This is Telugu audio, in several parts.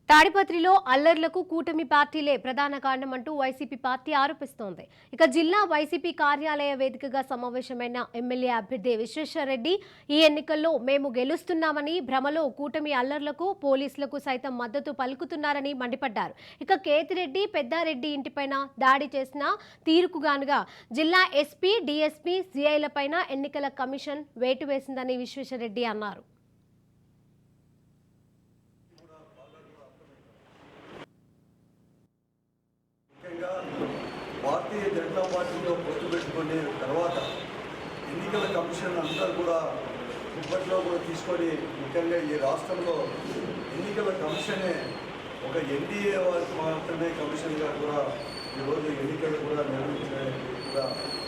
తాడిపత్రిలో అల్లర్లకు కూటమి పార్టీలే ప్రధాన కారణమంటూ వైసీపీ పార్టీ ఆరోపిస్తోంది. ఇక జిల్లా వైసీపీ కార్యాలయ వేదికగా సమావేశమైన ఎమ్మెల్యే అభ్యర్థి విశ్వేశ్వరరెడ్డి ఈ ఎన్నికల్లో మేము గెలుస్తున్నామని భ్రమలో కూటమి అల్లర్లకు పోలీసులకు సైతం మద్దతు పలుకుతున్నారని మండిపడ్డారు. ఇక కేతిరెడ్డి పెద్దారెడ్డి ఇంటిపైన దాడి చేసిన తీరుకుగానుగా జిల్లా ఎస్పీ డీఎస్పీ సిఐలపైన ఎన్నికల కమిషన్ వేటు వేసిందని విశ్వేశ్వరరెడ్డి అన్నారు. భారతీయ జనతా పార్టీలో పొత్తు పెట్టుకునే తర్వాత ఎన్నికల కమిషన్ అందరూ కూడా ఇప్పట్లో కూడా తీసుకొని ముఖ్యంగా ఈ రాష్ట్రంలో ఎన్నికల కమిషనే ఒక ఎన్డీఏ వారికి మాత్రమే కమిషన్గా కూడా ఈరోజు ఎన్నికలు కూడా నిర్వహించడానికి కూడా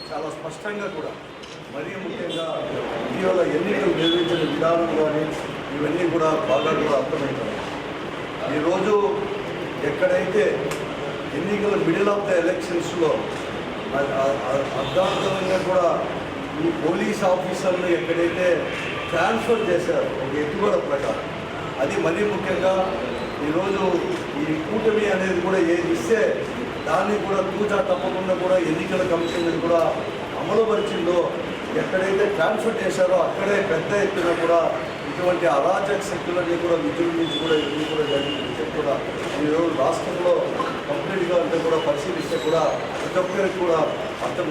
చాలా స్పష్టంగా కూడా మరీ ముఖ్యంగా ఇటీవల ఎన్నికలు నిర్వహించిన విధానం కానీ ఇవన్నీ కూడా బాగా కూడా అర్థమవుతాయి. ఈరోజు ఎక్కడైతే ఎన్నికల మిడిల్ ఆఫ్ ద ఎలక్షన్స్లో అర్థవంతంగా కూడా ఈ పోలీస్ ఆఫీసర్లు ఎక్కడైతే ట్రాన్స్ఫర్ చేశారో ఒక ఎత్తుగడ ప్రకారం అది మరీ ముఖ్యంగా ఈరోజు ఈ కూటమి అనేది కూడా ఏది ఇస్తే దాన్ని కూడా తూచా తప్పకుండా కూడా ఎన్నికల కమిషన్ కూడా అమలుపరిచిందో ఎక్కడైతే ట్రాన్స్ఫర్ చేశారో అక్కడే పెద్ద ఎత్తున కూడా ఇటువంటి అరాచక శక్తులన్నీ కూడా విజృంభించి కూడా ఇవన్నీ కూడా జరిగింది కూడా ఈరోజు రాష్ట్రంలో కంప్లీట్గా అంటే కూడా పరిశీలిస్తే కూడా ప్రతి ఒక్కరికి కూడా అర్థం